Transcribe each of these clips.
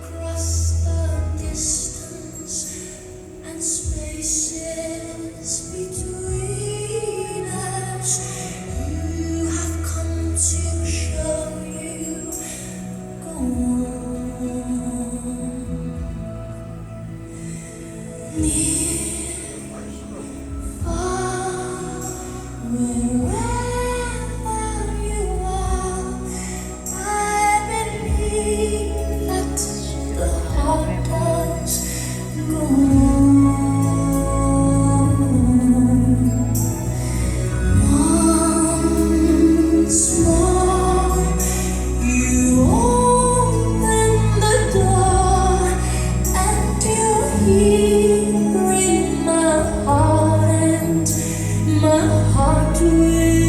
Across the distance and spaces between us, you have come to show you go on. Near, far, wherever you are, I believe that the heart does go on. Once more, you open the door, and you hear in my heart, and my heart will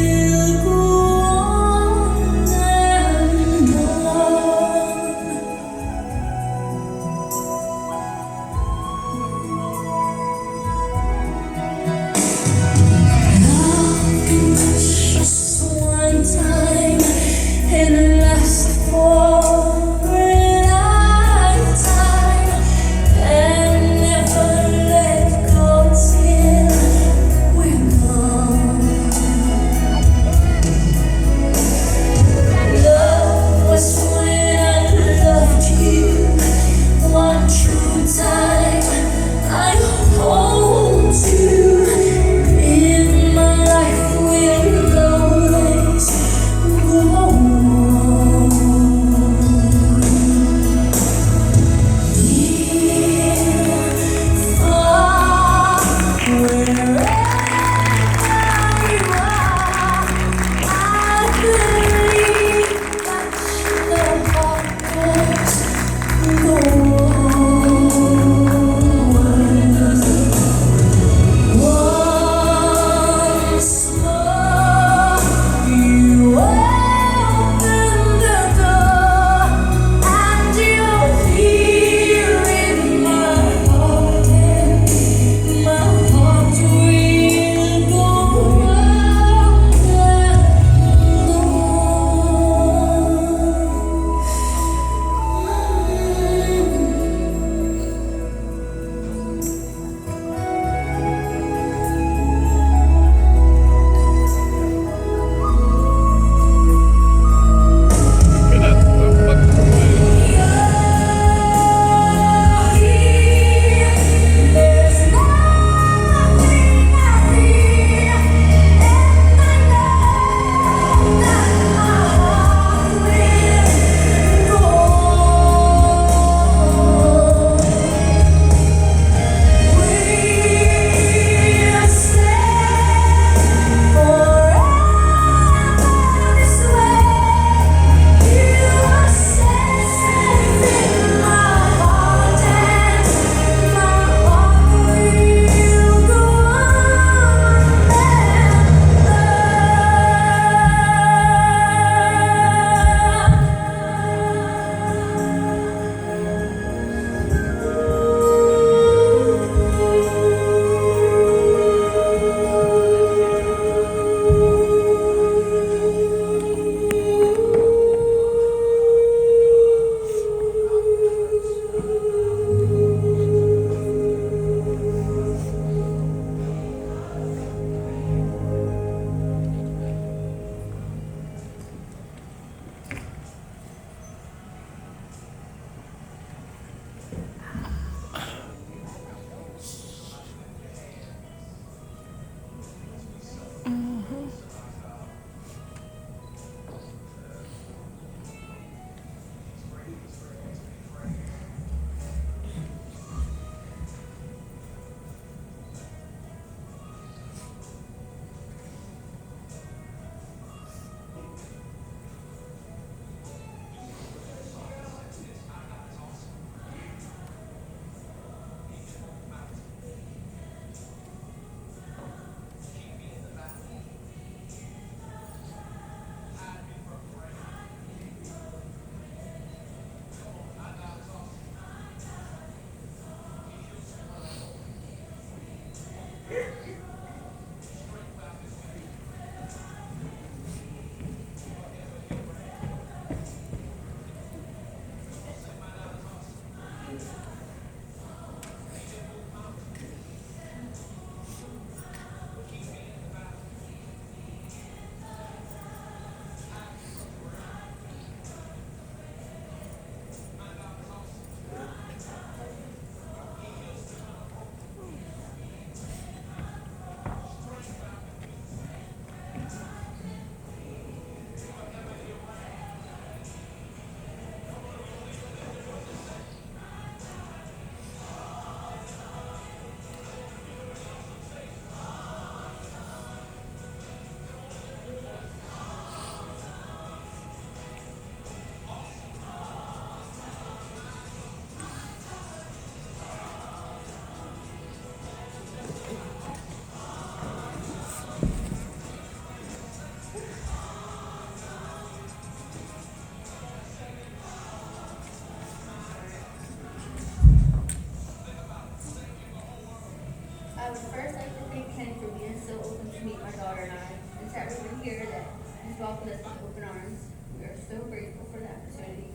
and I, and to everyone here that has welcomed us with open arms. We are so grateful for the opportunity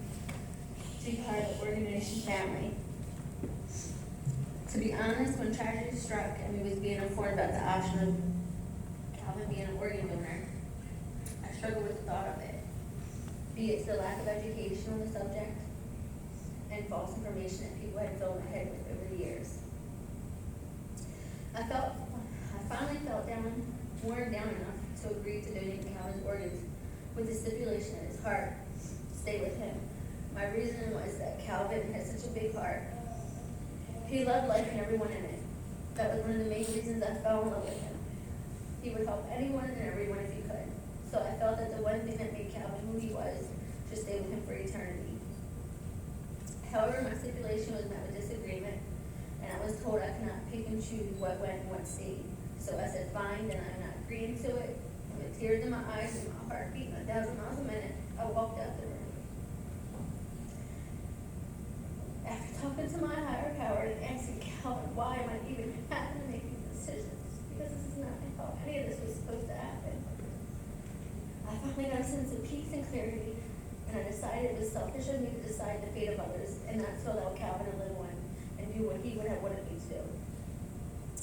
to be part of the Oregon Nation family. To be honest, when tragedy struck and we was being informed about the option of Calvin being an organ donor, I struggled with the thought of it. Be it the lack of education on the subject and false information that people had filled my head with over the years. I finally felt worn down enough to agree to donate Calvin's organs with the stipulation that his heart stay with him. My reason was that Calvin had such a big heart. He loved life and everyone in it. That was one of the main reasons I fell in love with him. He would help anyone and everyone if he could. So I felt that the one thing that made Calvin who he was should stay with him for eternity. However, my stipulation was met with disagreement, and I was told I could not pick and choose what went and what stayed. So I said, fine, then I'm not agreeing to it. And with tears in my eyes and my heart beating 1,000 miles a minute, I walked out the room. After talking to my higher power and asking Calvin, why am I even having to make these decisions? Because this is not how any of this was supposed to happen. I finally got a sense of peace and clarity, and I decided it was selfish of me to decide the fate of others and not to allow Calvin to live on and do what he would have wanted me to do.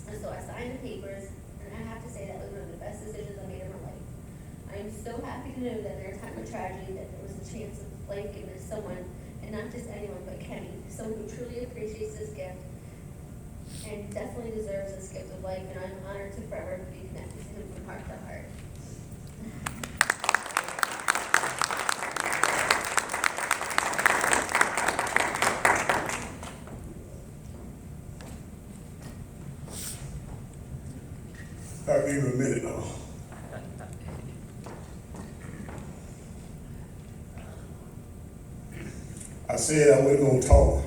And so I signed the papers, and I have to say that was one of the best decisions I made in my life. I am so happy to know that in their time of tragedy that there was a chance of life given to someone, and not just anyone, but Kenny, someone who truly appreciates this gift and definitely deserves this gift of life, and I'm honored to forever be connected to him from heart to heart. I'll give you a minute now. I said I wasn't gonna talk.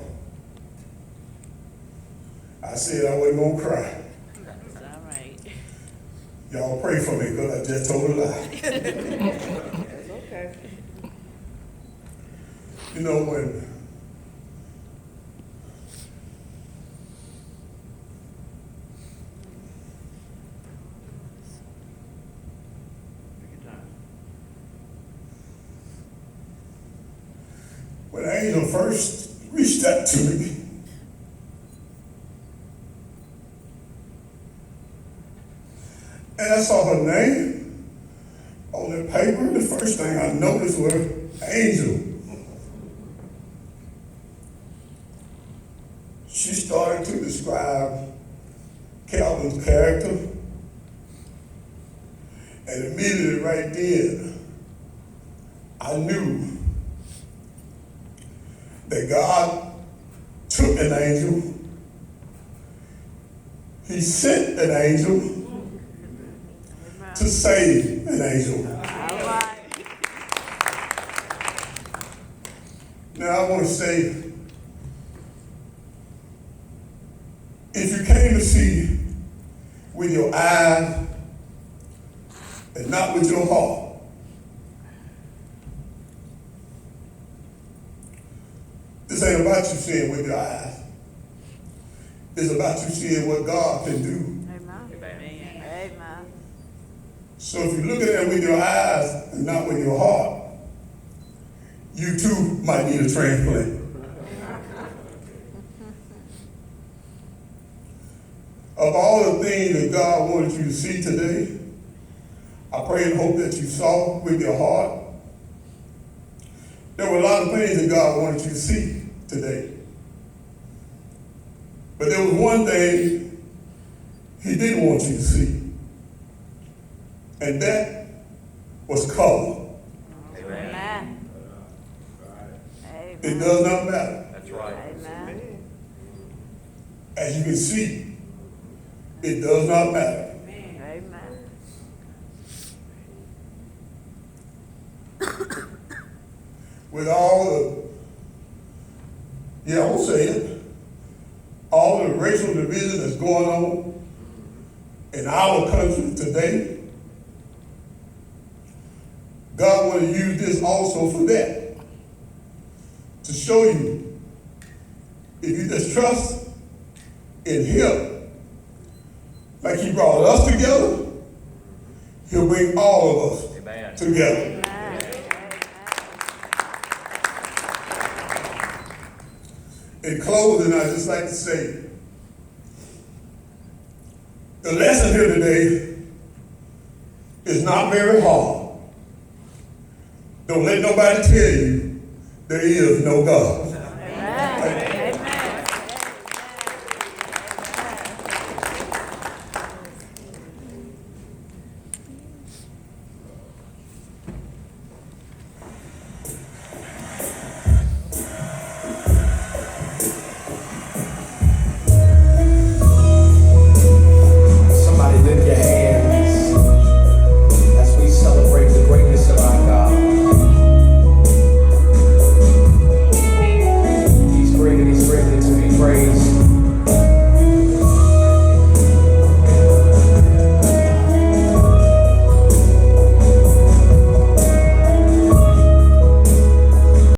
I said I wasn't gonna cry. That's all right. Y'all pray for me because I just told a lie. That's okay. You know, when Angel first reached out to me, and I saw her name on the paper, the first thing I noticed was Angel. She started to describe Calvin's character, and immediately right then, I knew that God took an angel, He sent an angel to save an angel. All right. Now I want to say, if you came to see with your eyes and not with your heart, this ain't about you seeing with your eyes. It's about you seeing what God can do. Amen. Amen. So if you look at it with your eyes and not with your heart, you too might need a transplant. Of all the things that God wanted you to see today, I pray and hope that you saw with your heart. There were a lot of things that God wanted you to see today. But there was one thing He didn't want you to see. And that was color. Amen. It does not matter. That's right. Amen. As you can see, it does not matter. Amen. With all the, I won't say it, all the racial division that's going on in our country today, God want to use this also for that. To show you, if you just trust in Him, like He brought us together, He'll bring all of us Amen. together. Amen. In closing, I'd just like to say, the lesson here today is not very hard. Don't let nobody tell you there is no God.